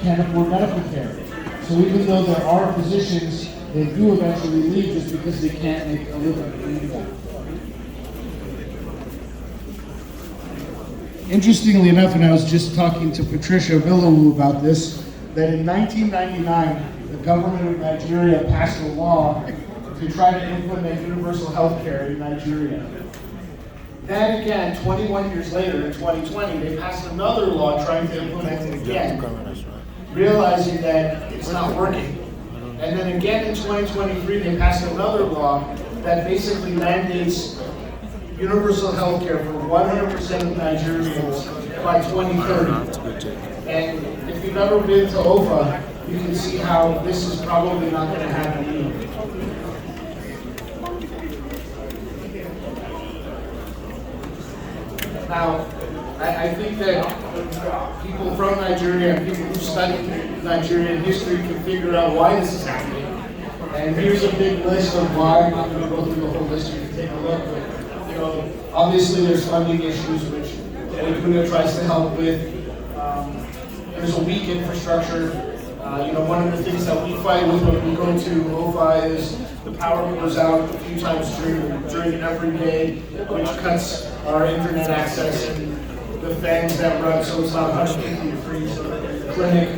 can't afford medical care. So even though there are physicians, they do eventually leave just because they can't make a living doing that. Interestingly enough, and I was just talking to Patricia Villawu about this, that in 1999, the government of Nigeria passed a law to try to implement universal health care in Nigeria. Then again, 21 years later, in 2020, they passed another law trying to implement it again, realizing that it's not working. And then again in 2023, they passed another law that basically mandates universal health care for 100% of Nigerians by 2030. And if you've ever been to OFA, you can see how this is probably not going to happen either. Now, I think that people from Nigeria and people who study Nigerian history can figure out why this is happening. And here's a big list of why. I'm not going to go through the whole list, you can take a look. But, you know, obviously there's funding issues, which ODUNA tries to help with. There's a weak infrastructure. You know, one of the things that we fight with when we go to OFA is the power goes out a few times during every day, which cuts our internet access and the fans that run, so it's not 150 degrees clinic.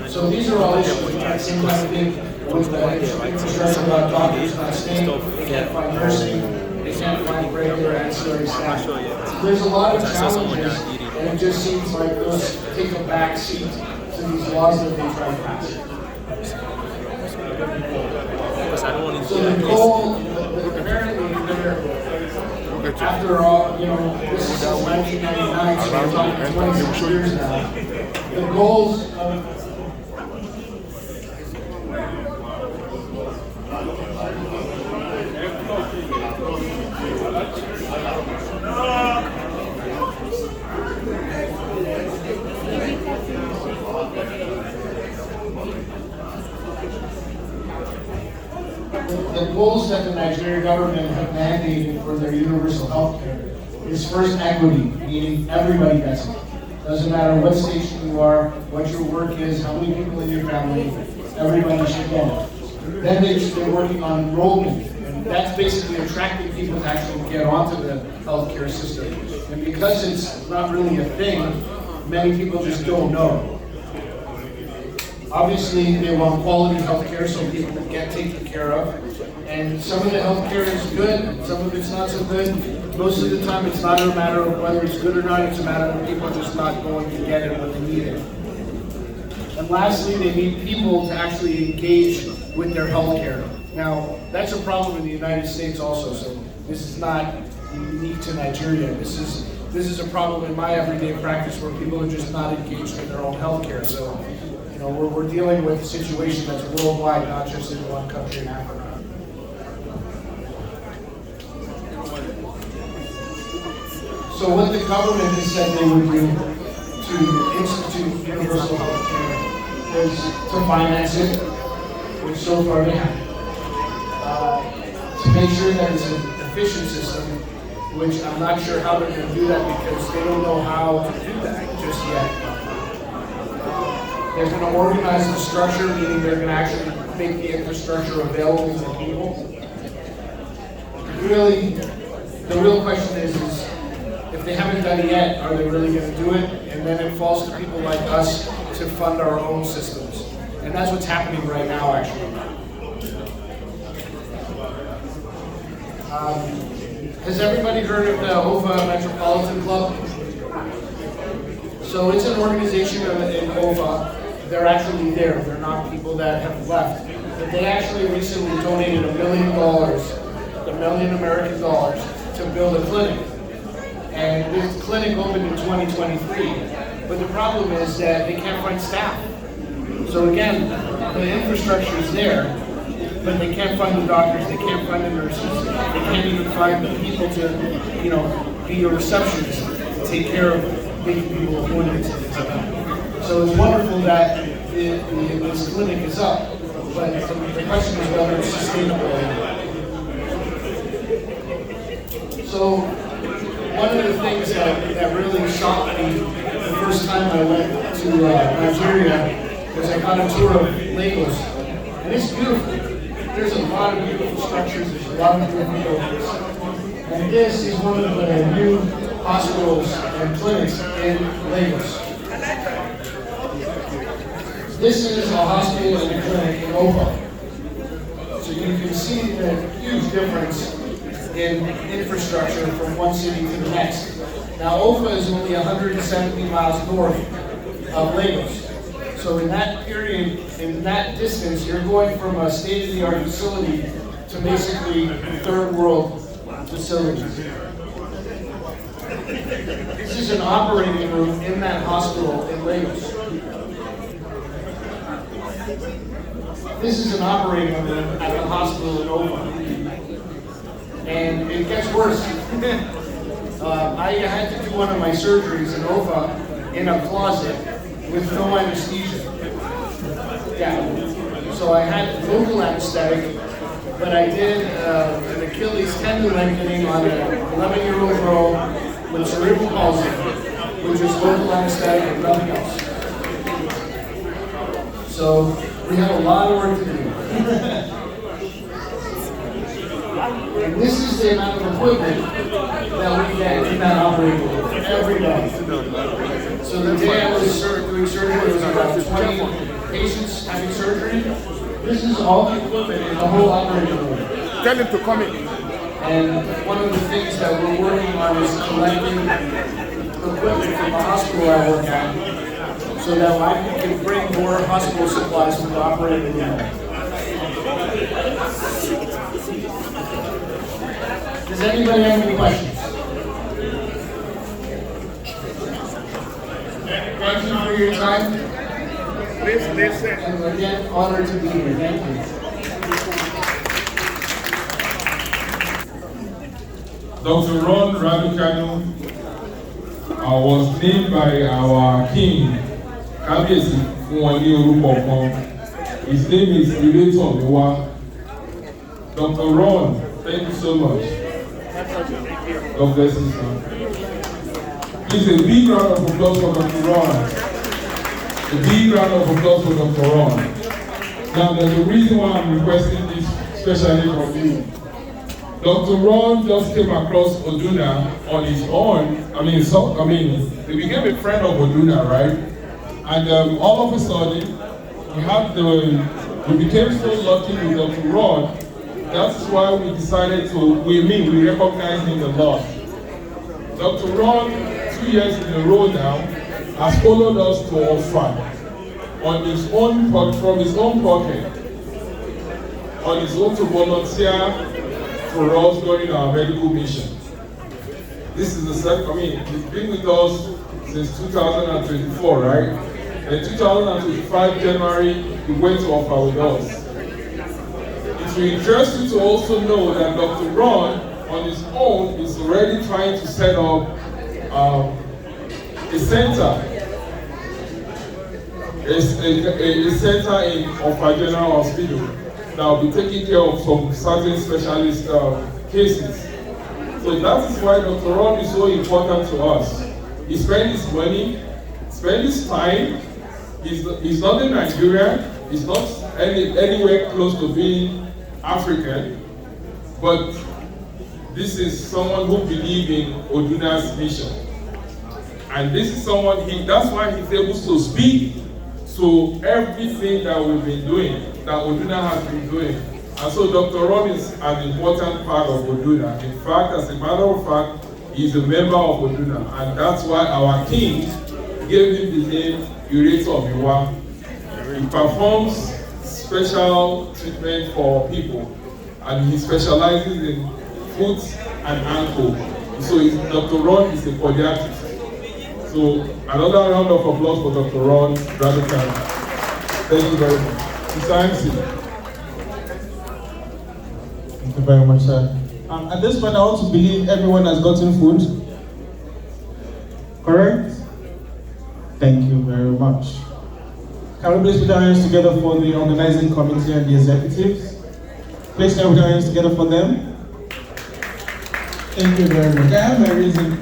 So these are all issues. We got the same kind of thing with the infrastructure about doctors not staying. They can't find nursing. They can't find regular ancillary staff. So there's a lot of challenges, and it just seems like those take a back seat to these laws that they try to pass. So the goal, apparently, after all, you know, this is since 1999, so we're talking 26 years now. The goals of the goals that the Nigerian government have mandated for their universal health care is first equity, meaning everybody gets it. Doesn't matter what station you are, what your work is, how many people in your family, everybody should get it. Then they're working on enrollment, and that's basically attracting people to actually get onto the healthcare system. And because it's not really a thing, many people just don't know. Obviously, they want quality healthcare so people can get taken care of. And some of the healthcare is good, some of it's not so good. Most of the time, it's not a matter of whether it's good or not, it's a matter of people just not going to get it when they need it. And lastly, they need people to actually engage with their healthcare. Now, that's a problem in the United States also, so this is not unique to Nigeria. This is a problem in my everyday practice where people are just not engaged in their own healthcare. So, you know, we're dealing with a situation that's worldwide, not just in one country in Africa. So what the government has said they would do to institute universal health care is to finance it, which so far they have. To make sure that it's an efficient system, which I'm not sure how they're going to do that because they don't know how to do that just yet. They're going to organize the structure, meaning they're going to actually make the infrastructure available to people. Really, the real question is if they haven't done it yet, are they really going to do it? And then it falls to people like us to fund our own systems. And that's what's happening right now, actually. Has everybody heard of the OFA Metropolitan Club? So it's an organization in OFA. They're actually there. They're not people that have left. But they actually recently donated $1 million, $1 million American dollars, to build a clinic. And this clinic opened in 2023. But the problem is that they can't find staff. So again, the infrastructure is there, but they can't find the doctors, they can't find the nurses, they can't even find the people to, you know, be a receptionist, to take care of making people appointments and things like that. So it's wonderful that this clinic is up, but the question is whether it's sustainable. So one of the things that really shocked me the first time I went to Nigeria was I got a tour of Lagos, and it's beautiful. There's a lot of beautiful structures, there's a lot of beautiful buildings. And this is one of the new hospitals and clinics in Lagos. This is a hospital and a clinic in OPA. So you can see the huge difference in infrastructure from one city to the next. Now OPA is only 170 miles north of Lagos. So in that period, in that distance, you're going from a state-of-the-art facility to basically third world facility. This is an operating room in that hospital in Lagos. This is an operating room at the hospital in OPA. And it gets worse. I had to do one of my surgeries in OPA in a closet with no anesthesia. Yeah. So I had local anesthetic, but I did an Achilles tendon lengthening on an 11-year-old girl with cerebral palsy, which is local anesthetic and nothing else. So we have a lot of work to do. And this is the amount of equipment that we get in that operating room every day. So the day I was doing surgery, there was about 20 patients having surgery. This is all the equipment in the whole operating room. Tell him to come in. And one of the things that we're working on is collecting equipment from the hospital I work at, so that I can bring more hospital supplies to the operating room. Does anybody have any questions? Thank you for your time. And again, honored to be here. Thank you. Dr. Ron Raducanu was named by our king, Kábíyèsí fún wọn ní orúkọ kan. His name is Ilato Miwa. Dr. Ron, thank you so much. God bless you, sir. Please, a big round of applause for Dr. Ron. A big round of applause for Dr. Ron. Now, there's a reason why I'm requesting this especially from you. Dr. Ron just came across ODUNA on his own. He became a friend of ODUNA, right? And all of a sudden, we became so lucky with Dr. Ron. That's why we decided we recognize him a lot. Dr. Ron, 2 years in a row now, has followed us to Orphan from his own pocket, on his own to volunteer for us during our medical mission. This is the second, he's been with us since 2024, right? In 2025 January, he went to offer with us. It will interest you to also know that Dr. Ron, on his own, is already trying to set up a center. A center in Offa General Hospital that will be taking care of some certain specialist cases. So that is why Dr. Ron is so important to us. He spent his money, spent his time. He's not in Nigeria. He's not anywhere close to being African. But this is someone who believes in ODUNA's mission. And this is someone, that's why he's able to speak to everything that we've been doing, that ODUNA has been doing. And so Dr. Ron is an important part of ODUNA. In fact, as a matter of fact, he's a member of ODUNA. And that's why our king gave him the name Ilato Miwa. He performs special treatment for people. And he specializes in foot and ankle. So Dr. Ron is a podiatrist. So another round of applause for Dr. Ron Raducanu. Thank you very much. Thank you very much, sir. At this point, I want to believe everyone has gotten food. Correct? Thank you very much. Can we please put our hands together for the organizing committee and the executives? Please can we put our hands together for them? Thank you very much. I have a reason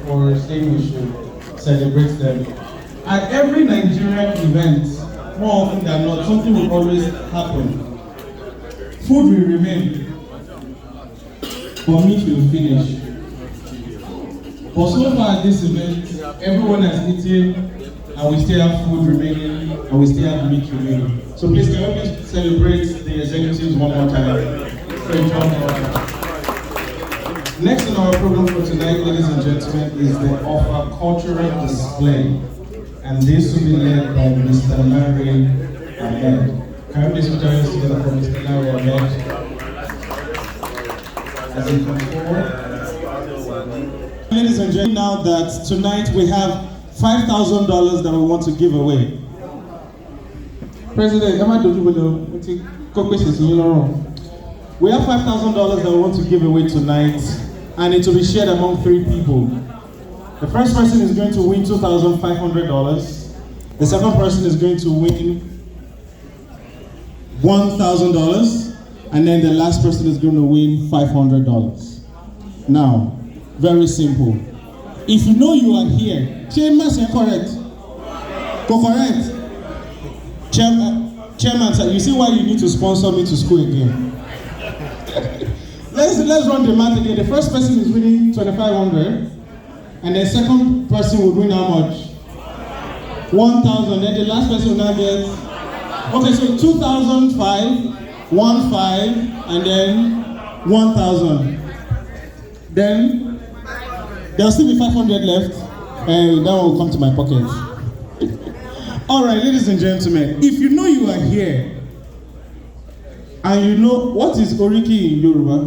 for saying we should celebrate them. At every Nigerian event, more often than not, something will always happen. Food will remain, but meat will finish. But so far at this event, everyone has eaten, and we still have food remaining, and we still have meat remaining. So please, can we please celebrate the executives one more time? Next on our program for tonight, ladies and gentlemen, is the offer cultural display. And this will be led by Mr. Larry Ahmed. Can we please join us together for Mr. Larry Ahmed? As he comes forward. Ladies and gentlemen, now that tonight we have $5,000 that we want to give away. President, we have $5,000 that we want to give away tonight, and it will be shared among 3 people. The first person is going to win $2,500. The second person is going to win $1,000, and then the last person is going to win $500. Now, very simple. If you know you are here, Chairman, correct? Go correct. Chairman, sir, you see why you need to sponsor me to school again. Let's run the math again. The first person is winning $2,500, and the second person will win how much? $1,000. Then the last person will now get. Okay, so 2,005, 1,500, and then 1,000. Then there'll still be 500 left, and that will come to my pocket. All right, ladies and gentlemen, if you know you are here, and you know what is Oriki in Yoruba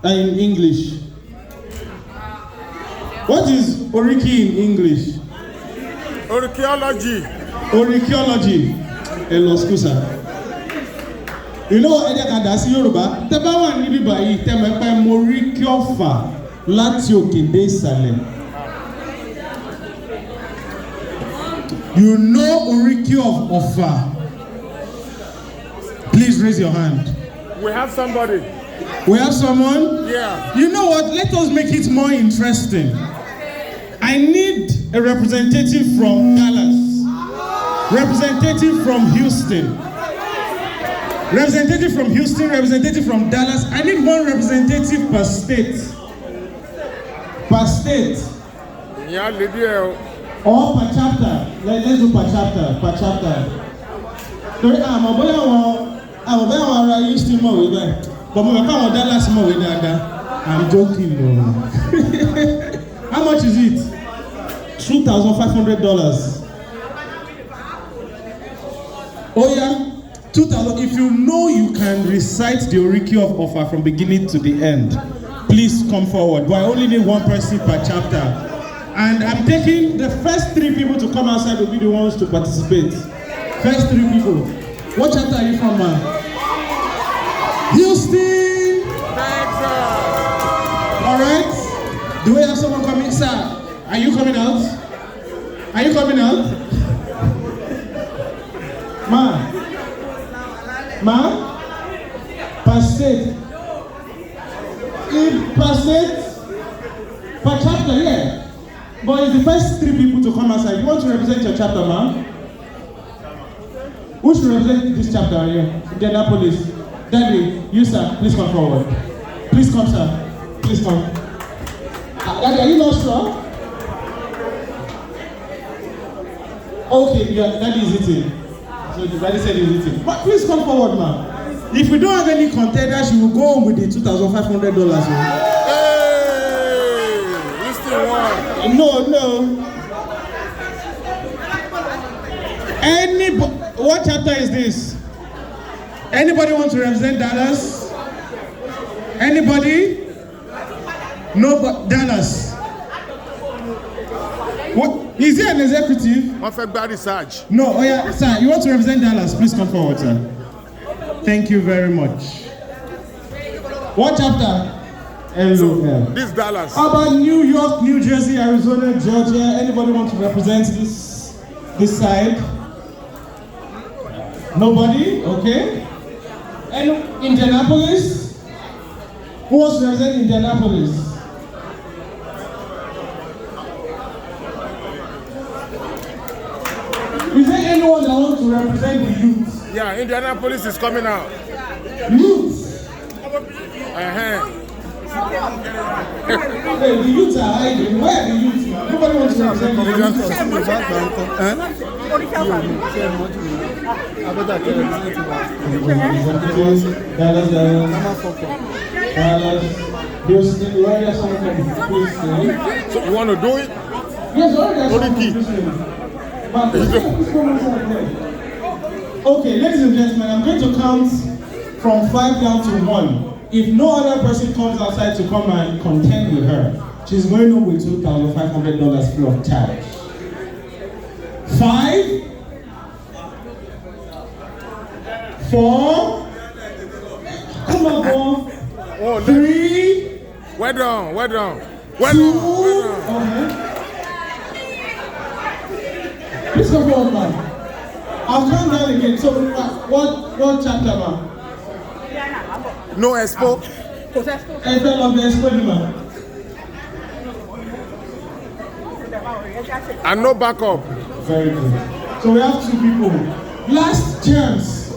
and in English? What is Oriki in English? Orikiology. Orikiology. Hello, scusa. You know what Edia Kadasi Yoruba? Teba wa ni biba yi temepe moriki ofa láti òkè dé ìsàlẹ̀. You know Oriki of Ofa? Please raise your hand. We have somebody. We have someone? Yeah. You know what? Let us make it more interesting. I need a representative from Dallas. Representative from Houston. Representative from Houston, representative from Dallas. I need one representative per state. Per state. Yeah, Lydia. Or per chapter. Let's do per chapter. Per chapter. I'm Houston more with that. But I'm Dallas more with that. I'm joking though. How much is it? $2,500. Oh yeah? 2,000. If you know you can recite the Oriki of Offa from beginning to the end, please come forward. But I only need one person per chapter. And I'm taking the first 3 people to come outside will be the ones to participate. First 3 people. What chapter are you from, man? Houston! Thanks, sir. Alright. Do we have someone coming? Sir, are you coming out? Are you coming out? Ma? Per state. Per state? Per chapter, yeah. But it's the first 3 people to come outside. You want to represent your chapter, ma'am? Who should represent this chapter here? Indianapolis. Daddy, you sir, please come forward. Please come, sir. Please come. Daddy, are you not sure? Okay, yeah, Daddy is eating. So the Daddy said he's eating. But please come forward, ma'am. If we don't have any contenders, you will go home with the $2,500. Hey, you still won. No. What chapter is this? Anybody want to represent Dallas? Anybody? No, but Dallas. What? Is he an executive? One fact bad research. No, oh yeah, sir, you want to represent Dallas? Please come forward, sir. Thank you very much. What chapter? LOL. This Dallas. How about New York, New Jersey, Arizona, Georgia? Anybody want to represent this side? Nobody? Okay. And Indianapolis? Who wants to represent Indianapolis? Is there anyone that wants to represent the youth. Yeah, Indianapolis is coming out. Youth. Hey, the youths are hiding. Where are the youths? Nobody wants to represent the youths. Houston, where are some from Houston? So you want to do it? Yes, already. Okay, ladies and gentlemen, I'm going to count from 5 down to 1. If no other person comes outside to come and contend with her, she's going home with $2,500 free of charge. 5, 4, come on, 4, 3, Well done, well done. 2, please come forward, man. I'll count down again. So, what chapter, man? No expo. Enter of the expo, man. And no backup. Very good. So we have 2 people. Last chance.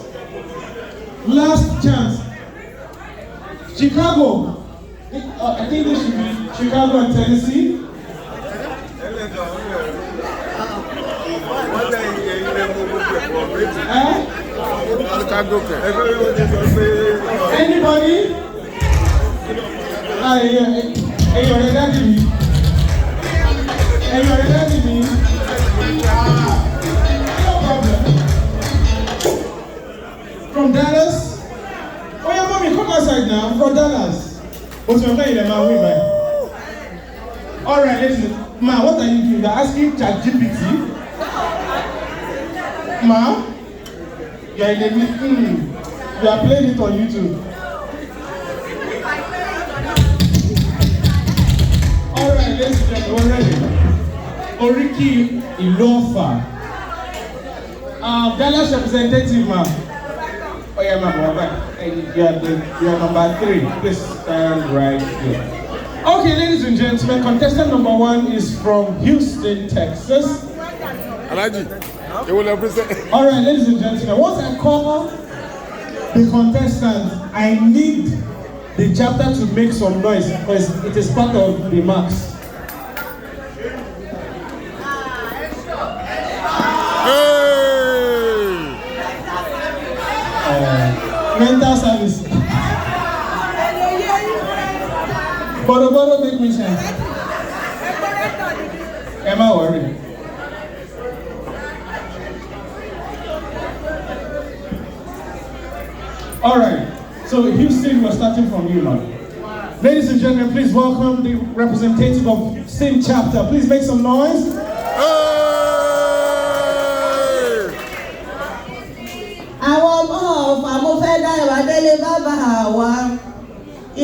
Last chance. Chicago. I think this should be Chicago and Tennessee. Anybody? Hey, you're ready to me. No problem. From Dallas? Oh yeah, mommy, come outside now. I'm from Dallas. What's your name, man? Alright, listen. Ma, what are you doing? You're asking ChatGPT? Ma? You're in a meeting. You are playing it on YouTube. Alright, ladies and gentlemen, we're ready. Oriki Ilofa. Dallas representative, ma'am. Oh yeah, ma'am. You are number 3. Please stand right here. Okay, ladies and gentlemen, contestant number 1 is from Houston, Texas. Alaji, you will represent. All right, ladies and gentlemen, once I call the contestant, I need the chapter to make some noise because it is part of the marks. Mental service. Boro make me sense. Am I worried? All right. So Houston, we're starting from you now. Ladies and gentlemen, please welcome the representative of same chapter. Please make some noise.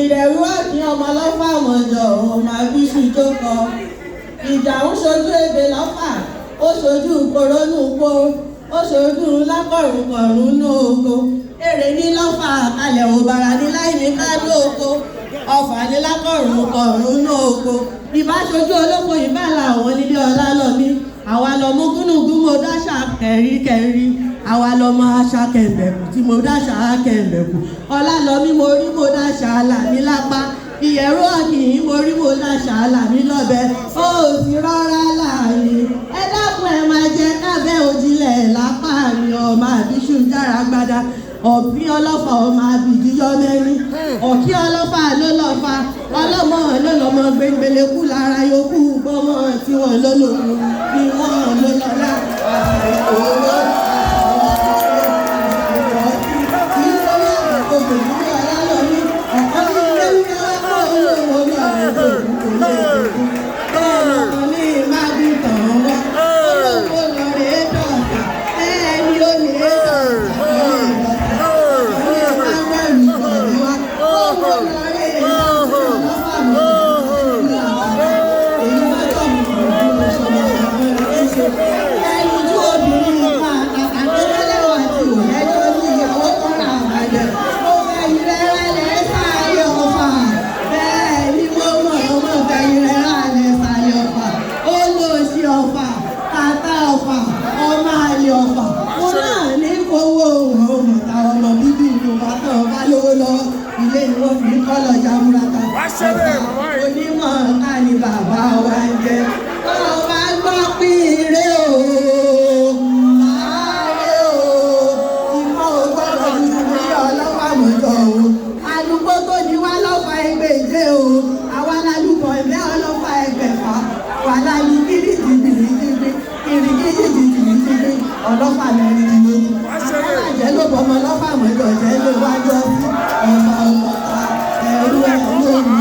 Ìrẹ̀rú àti ọmọ lọ́fà àmọ̀jọ̀ ọmọ àbíṣu ìjókòó. Ìjà ń ṣojú èdè lọ́fà, ó ṣojú korónú po, ó ṣojú lákọ̀rùnkọ̀rùn ní oko. Èrè ní lọ́fà àkàlẹ̀ òbàrà ní láì ní ká ní oko. Ọ̀fà ní lákọ̀rùnkọ̀rùn ní oko. Ìbá ṣojú olóko ìbá làwọn nílé ọlá lọ mí. Àwa lọ mú gúnùgún mo dáṣà kẹ̀ríkẹ̀rí. Àwa lọ mọ aṣa kẹ̀mbẹ̀kù tí mo dáṣà kẹ̀mbẹ̀kù. Ọlá lọ mí mo rí mo dáṣà là mí lápá. Ìyẹ̀rú ọ̀kìn mo rí mo dáṣà là mí lọ́bẹ̀. Ó sì rọ́rá láàrin. Ẹ dákun ẹ máa jẹ kábẹ́ òjìlẹ̀ lápá mi ọmọ àbíṣu jára gbada. Ọ̀bí ọlọ́fà ọmọ àbìdíyọ mẹ́rin. Ọ̀kí ọlọ́fà ló lọ́fà. Ọlọ́mọ ló lọ́mọ gbẹngbẹlẹ kú lára yòókù gbọ́mọ tí wọ́n ló lòkù ni wọ́n ló lọ́lá. onímọ̀ ká ni bàbá wa ń jẹ́. Ọba gbọ́ pín o. Àdúgbò tó ní wá lọ́fà ẹgbẹ̀je o, àwa lálùbọ̀ ẹgbẹ́ ọlọ́fà ẹgbẹ̀fà, wà lálù kìrìkìrìkìrì ọlọ́fà mẹ́rìndínlógún. Àjẹ́ ló bọ́mọ lọ́fà mọ́jọ jẹ́ ló wájọ́ sí ọmọ ọlọ́fà ẹrú ẹ̀ lómi.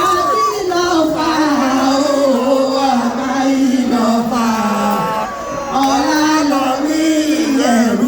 Àbílọ́fà o, ọ̀gá ìlọ́fà, ọ̀la lọ ní ìyẹ̀rú.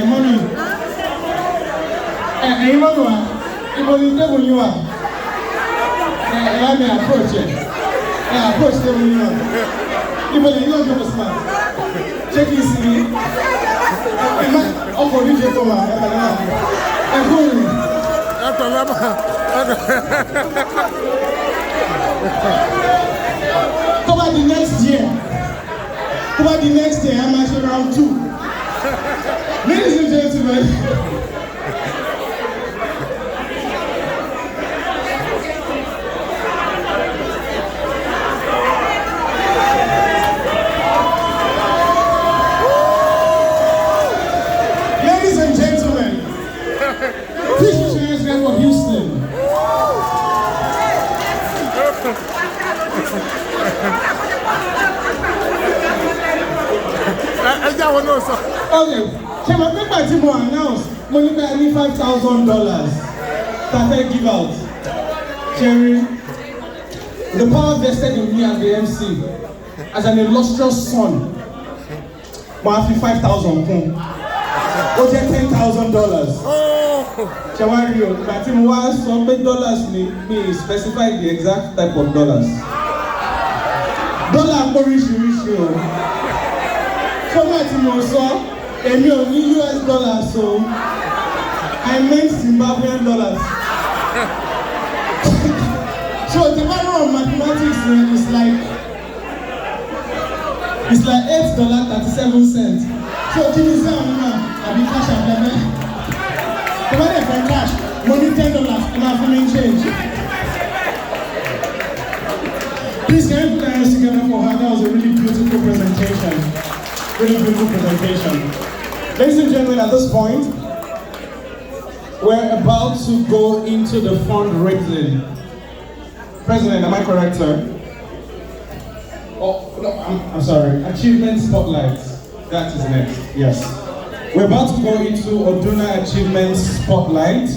Money. You know what? If you never knew what, let me approach it. Approach them when you are. If you know you're smart, check his CV. I'm going to go on. Come on the next year. I'm actually around 2. Ladies and gentlemen, please put your hands together for Houston. Okay. So my paper team will announce money by me $5,000 that I give out. Jerry, the power vested in me as the MC, as an illustrious son, I have $5,000. Or $10,000. Chawario, my team was some dollars me specify the exact type of dollars. Dollar ratio. So my team also, and you US dollars, so I meant Zimbabwean dollars. So the value of mathematics is like $8.37. So give me some now, I'll be cash out there. Come on, if I cash, money $10, and I'm feeling change. Please can you put your hands together for her? That was a really beautiful presentation. Really beautiful presentation. Ladies and gentlemen, at this point, we're about to go into the fundraising. President, am I correct, sir? Oh, no, I'm sorry. Achievement Spotlight. That is next, yes. We're about to go into ODUNA Achievement Spotlight.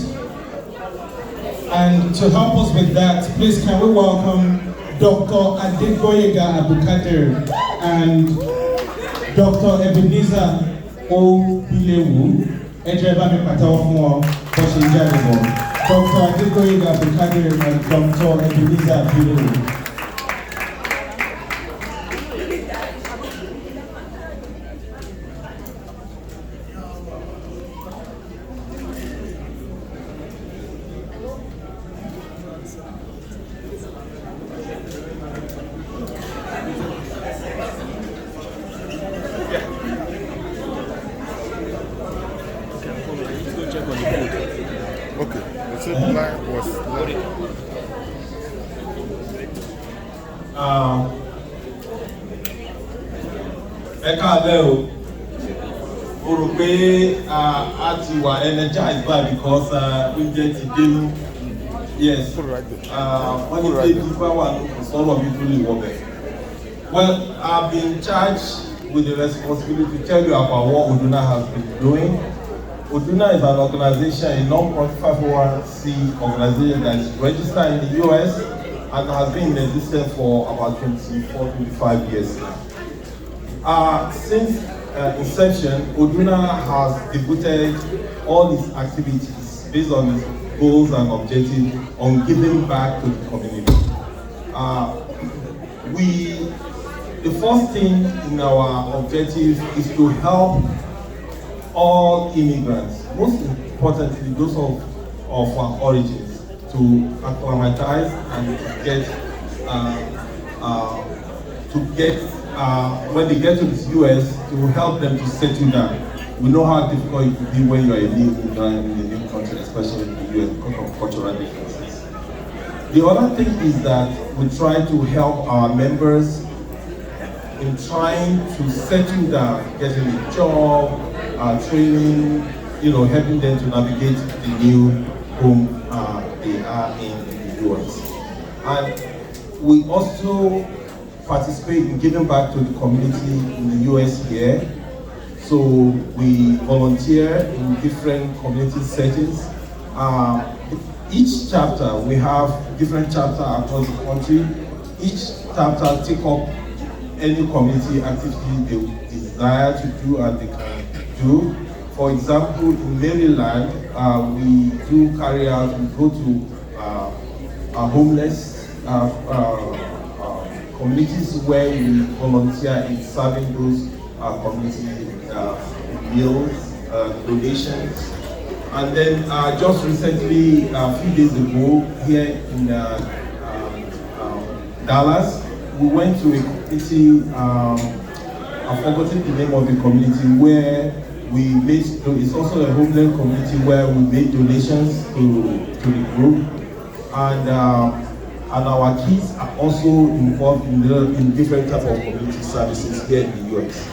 And to help us with that, please can we welcome Dr. Adegoyega Abukadir and Dr. Ebenezer Obilewu. Dr. Adegoyega Abukadir and Dr. Ebenezer Obilewu. Okay, the same line was loaded. Ẹ káàbẹ̀ o. Mo rò pé a ti wà energized by because oúnjẹ ti dénú. Yes. Put it right there. When you play FIFA one, it's all of it really work there. Well, I've been charged with the responsibility to tell you about what ODUNA has been doing. ODUNA is an organization, a non-profit 501c organization that is registered in the US and has been in existence for about 24-25 years now. Since inception, ODUNA has devoted all its activities based on its goals and objectives on giving back to the community. The first thing in our objective is to help all immigrants, most importantly those of our origins, to acclimatize and when they get to the US, to help them to settle down. We know how difficult it can be when you are a new immigrant in a new country, especially in the US, because of cultural differences. The other thing is that we try to help our members in trying to settle down, getting a job, training, helping them to navigate the new home they are in the US. And we also participate in giving back to the community in the US here. So we volunteer in different community settings. Each chapter, we have different chapters across the country. Each chapter take up any community activity they desire to do and they can do. For example, in Maryland, we do carry out, we go to homeless communities where we volunteer in serving those community meals, donations. And then just recently, a few days ago, here in Dallas, we went to a community, I've forgotten the name of the community, where we made, it's also a homeless community where we made donations to the group. And our kids are also involved in different types of community services here in the US.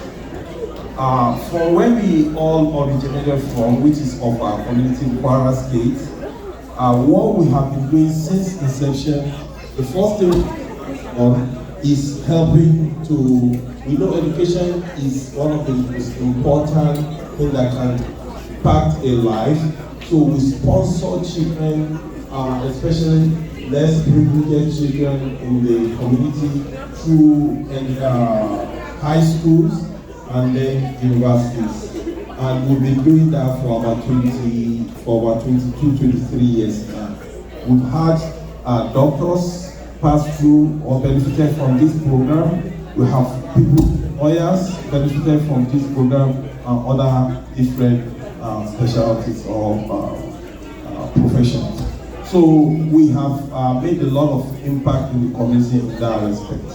From where we all originated from, which is of our community in Kwara State, what we have been doing since inception, the first thing is helping to, we know education is one of the most important things that can impact a life. So we sponsor children, especially less privileged children in the community through high schools and then universities. And we've been doing that for about 22, 23 years now. We've had doctors pass through or benefited from this program. We have people, lawyers, benefited from this program and other different specialties or professions. So we have made a lot of impact in the community in that respect.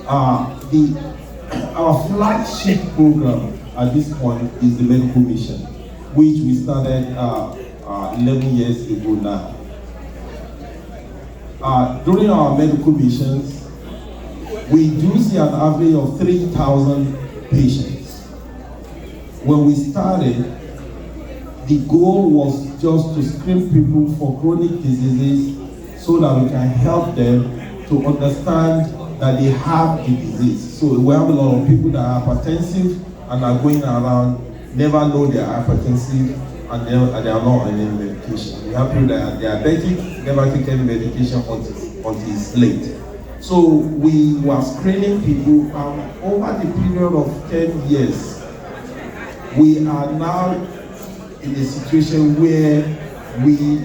Our flagship program at this point is the medical mission, which we started 11 years ago now. During our medical missions, we do see an average of 3,000 patients. When we started, the goal was just to screen people for chronic diseases so that we can help them to understand that they have the disease. So we have a lot of people that are hypertensive and are going around, never know they are hypertensive and they are not on any medication. We have people that are diabetic, never take any medication until it's late. So we were screening people, and over the period of 10 years, we are now in a situation where we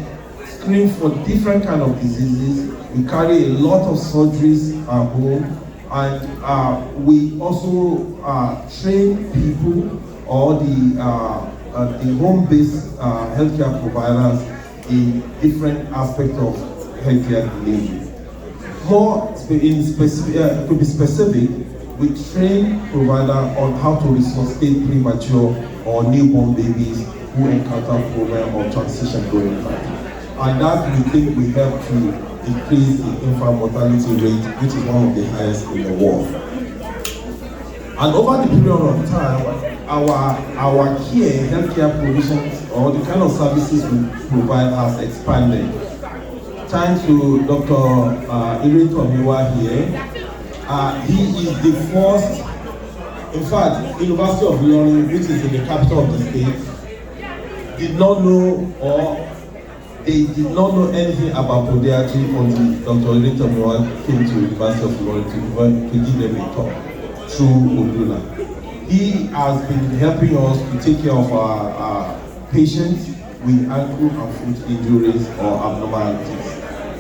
screen for different kind of diseases. We carry a lot of surgeries at home, and we also train people or the home-based healthcare providers in different aspects of healthcare delivery. More to be specific, we train providers on how to resuscitate premature or newborn babies who encounter problem or transition during life. And that we think will help to decrease the infant mortality rate, which is one of the highest in the world. And over the period of time, our care, healthcare provisions, or the kind of services we provide has expanded. thanks to Dr. Iretomiwa here. He is the first, in fact, University of Ilorin, which is in the capital of the state, did not know, or they did not know anything about podiatry until Dr. Iretomiwa came to University of Ilorin to give them a talk through ODUNA. He has been helping us to take care of our patients with ankle and foot injuries or abnormalities.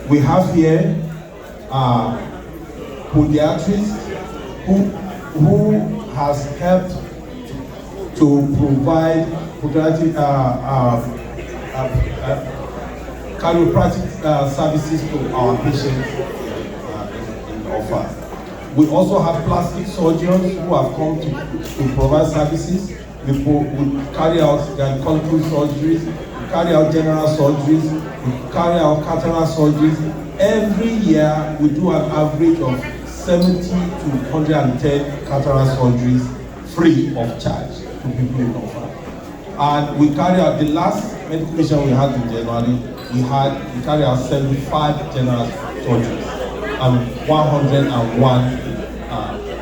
We have here podiatrists who has helped to provide podiatric chiropractic services to our patients in offer. We also have plastic surgeons who have come to provide services. We carry out gynecological surgeries, we carry out general surgeries, we carry out cataract surgeries. Every year we do an average of 70 to 110 cataract surgeries free of charge to people in offer. And we carry out, the last medical mission we had in January, we carry out 75 general surgeries and 101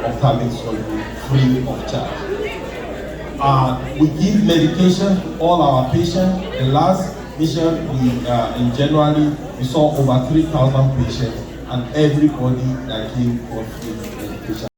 ophthalmic surgery free of charge. We give medication to all our patients. The last mission in January, we saw over 3,000 patients, and everybody that came was free medication.